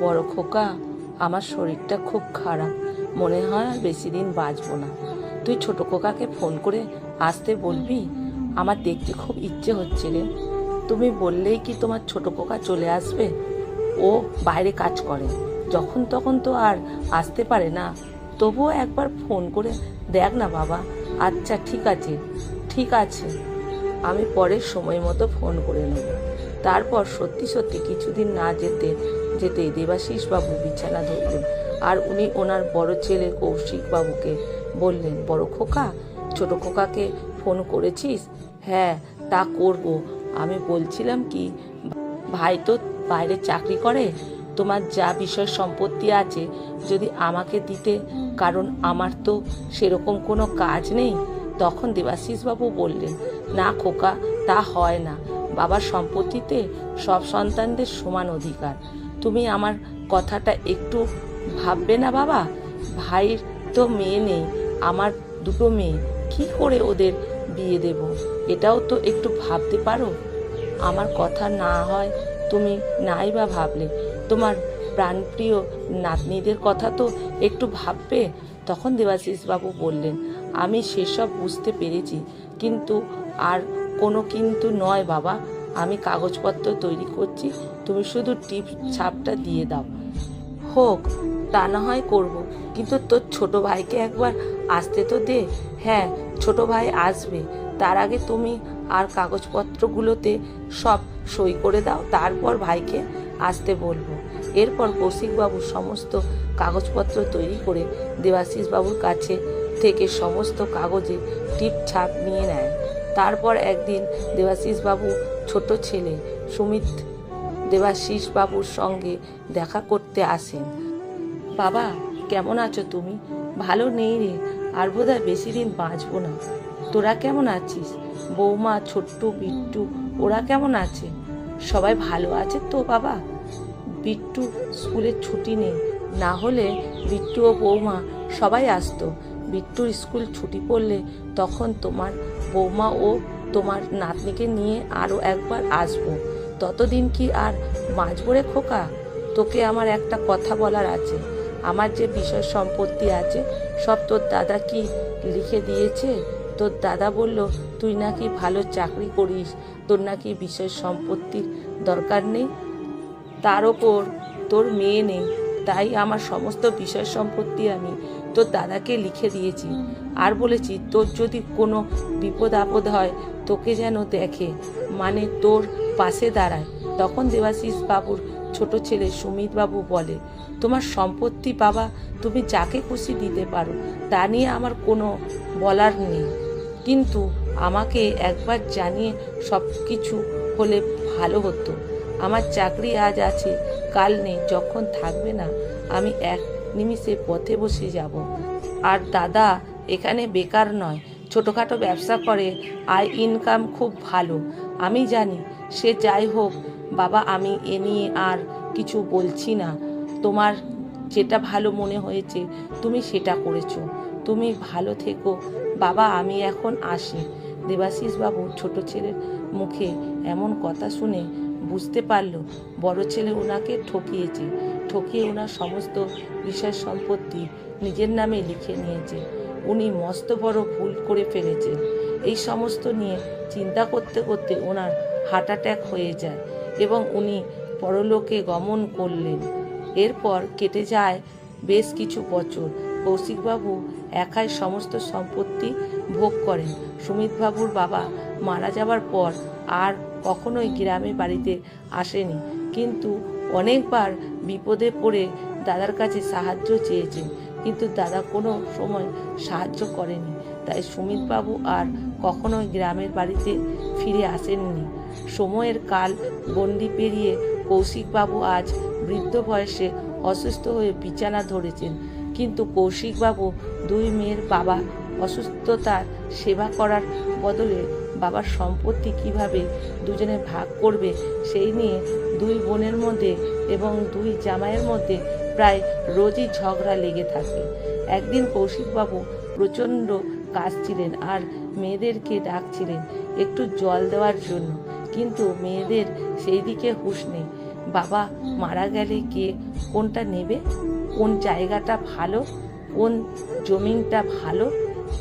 বড় খোকা, আমার শরীরটা খুব খারাপ, মনে হয় আর বেশি দিন বাঁচবো না। তুই ছোট খোকাকে ফোন করে আসতে বলবি, আমার দেখতে খুব ইচ্ছে হচ্ছে রে। তুমি বললেই কি তোমার ছোট খোকা চলে আসবে? ও বাইরে কাজ করে, যখন তখন তো আর আসতে পারে না। তবুও একবার ফোন করে দেখ না বাবা। আচ্ছা ঠিক আছে, ঠিক আছে, আমি পরে সময় মতো ফোন করে নেব। তারপর সত্যি সত্যি কিছুদিন না যেতে যেতেই দেবাশিস বাবু বিছানা ধরলেন, আর উনি ওনার বড় ছেলে কৌশিক বাবুকে বললেন, বড় খোকা, ছোট খোকাকে ফোন করেছিস? হ্যাঁ, তা করব। আমি বলছিলাম কি, ভাই তো বাইরে চাকরি করে, তোমার যা বিষয় সম্পত্তি আছে যদি আমাকে দিতে, কারণ আমার তো সেরকম কোনো কাজ নেই। তখন দেবাশিস বাবু বললেন, না খোকা, তা হয় না। বাবার সম্পত্তিতে সব সন্তানদের সমান অধিকার। তুমি আমার কথাটা একটু ভাববে না বাবা? ভাইয়ের তো মেয়ে নেই, আমার দুটো মেয়ে, কি করে ওদের বিয়ে দেব, এটাও তো একটু ভাবতে পারো। আমার কথা না হয় তুমি নাই বা ভাবলে, তোমার প্রাণপ্রিয় নাতনিদের কথা তো একটু ভাববে। তখন দেবাশিস বাবু বললেন, আমি সেসব বুঝতে পেরেছি, কিন্তু আর কোনো কিন্তু নয় বাবা। আমি কাগজপত্র তৈরি করছি, তুমি শুধু টিপ ছাপটা দিয়ে দাও। হোক, তা না হয় করবো, কিন্তু তোর ছোট ভাইকে একবার আসতে তো দে। হ্যাঁ, ছোট ভাই আসবে, তার আগে তুমি আর কাগজপত্রগুলোতে সব সই করে দাও, তারপর ভাইকে আসতে বলবো। এরপর কৌশিকবাবু সমস্ত কাগজপত্র তৈরি করে দেবাশিস বাবুর কাছে থেকে সমস্ত কাগজে টিপ ছাপ নিয়ে নেয়। তারপর একদিন দেবাশিস বাবু ছোট ছেলে সুমিত দেবাশিস বাবুর সঙ্গে দেখা করতে আসেন। বাবা, কেমন আছো তুমি? ভালো নেই রে, আর বোধহয় বেশি দিন বাঁচবো না। তোরা কেমন আছিস? বৌমা, ছোট্ট বিট্টু, ওরা কেমন আছে? সবাই ভালো আছে তো বাবা? বিট্টু স্কুলের ছুটি নেই, না হলে বিট্টু ও বৌমা সবাই আসতো। বিট্টুর স্কুল ছুটি পড়লে তখন তোমার বৌমা ও তোমার নাতনিকে নিয়ে আরও একবার আসবো। ততদিন কি আর বাঁচবো রে খোকা? তোকে আমার একটা কথা বলার আছে। আমার যে বিষয় সম্পত্তি আছে সব তোর দাদা কি লিখে দিয়েছে? তোর দাদা বলল তুই নাকি ভালো চাকরি করিস, তোর নাকি বিষয় সম্পত্তির দরকার নেই, তার ওপর তোর মেয়ে নেই, তাই আমার সমস্ত বিষয় সম্পত্তি আমি তোর দাদাকে লিখে দিয়েছি। আর বলেছি তোর যদি কোনো বিপদ আপদ হয় তোকে যেন দেখে, মানে তোর পাশে দাঁড়ায়। তখন দেবাশিস বাবুর ছোট ছেলে সুমিত বাবু বলে, তোমার সম্পত্তি বাবা তুমি যাকে খুশি দিতে পারো, তা নিয়ে আমার কোনো বলার নেই, কিন্তু আমাকে একবার জানিয়ে সব কিছু হলে ভালো হতো। আমার চাকরি আজ আছে, কাল নেই, যখন থাকবে না আমি এক নিমিষে পথে বসে যাব। আর দাদা এখানে বেকার নয়, ছোটোখাটো ব্যবসা করে, আয় ইনকাম খুব ভালো। আমি জানি, সে যাই হোক বাবা, আমি এ নিয়ে আর কিছু বলছি না। তোমার যেটা ভালো মনে হয়েছে তুমি সেটা করেছো, তুমি ভালো থেকো বাবা, আমি এখন আসি। দেবাশিস বাবু ছোট ছেলের মুখে এমন কথা শুনে বুঝতে পারল বড় ছেলে ওনাকে ঠকিয়ে ওনার সমস্ত বিষয় সম্পত্তি নিজের নামে লিখে নিয়েছে। উনি মস্ত বড় ভুল করে ফেলেছেন। এই সমস্ত নিয়ে চিন্তা করতে করতে ওনার হার্ট অ্যাটাক হয়ে যায় এবং উনি পরলোকে গমন করলেন। এরপর কেটে যায় বেশ কিছু বছর। কৌশিকবাবু একাই সমস্ত সম্পত্তি ভোগ করেন। সুমিতবাবুর বাবা মারা যাবার পর আর কখনোই গ্রামে বাড়িতে আসেনি, কিন্তু অনেকবার বিপদে পড়ে দাদার কাছে সাহায্য চেয়েছেন, কিন্তু দাদা কোনো সময় সাহায্য করেনি। তাই সুমিতবাবু আর কখনোই গ্রামের বাড়িতে ফিরে আসেননি। সময়ের কাল গণ্ডি পেরিয়ে কৌশিকবাবু আজ বৃদ্ধ বয়সে অসুস্থ হয়ে বিছানা ধরেছেন, কিন্তু কৌশিকবাবু দুই মেয়ের বাবা, অসুস্থতার সেবা করার বদলে বাবার সম্পত্তি কিভাবে দুজনে ভাগ করবে সেই নিয়ে দুই বোনের মধ্যে এবং দুই জামাইয়ের মধ্যে প্রায় রোজই ঝগড়া লেগে থাকে। একদিন কৌশিকবাবু প্রচণ্ড কাঁদছিলেন আর মেয়েদেরকে ডাকছিলেন একটু জল দেওয়ার জন্য, কিন্তু মেয়েদের সেই দিকে হুঁশ নেই। বাবা মারা গেলে কে কোনটা নেবে, কোন জায়গাটা ভালো, কোন জমিনটা ভালো,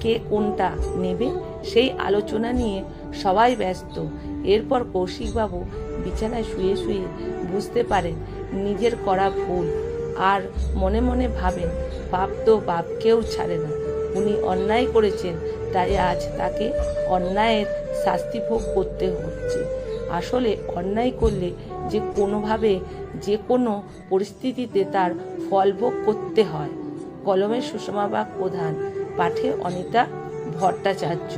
কে কোনটা নেবে, সেই আলোচনা নিয়ে সবাই ব্যস্ত। এরপর কৌশিকবাবু বিছানায় শুয়ে শুয়ে বুঝতে পারেন নিজের করা ভুল, আর মনে মনে ভাবেন বাপ তো বাপকেও ছাড়ে না। উনি অন্যায় করেছেন, তাই আজ তাকে অন্যায়ের শাস্তি ভোগ করতে হচ্ছে। আসলে অন্যায় করলে যে কোনোভাবে যে কোনো পরিস্থিতিতে তার ফল ভোগ করতে হয়। কলমে সুষমা বাগ প্রধান, পাঠে অনিতা ভট্টাচার্য।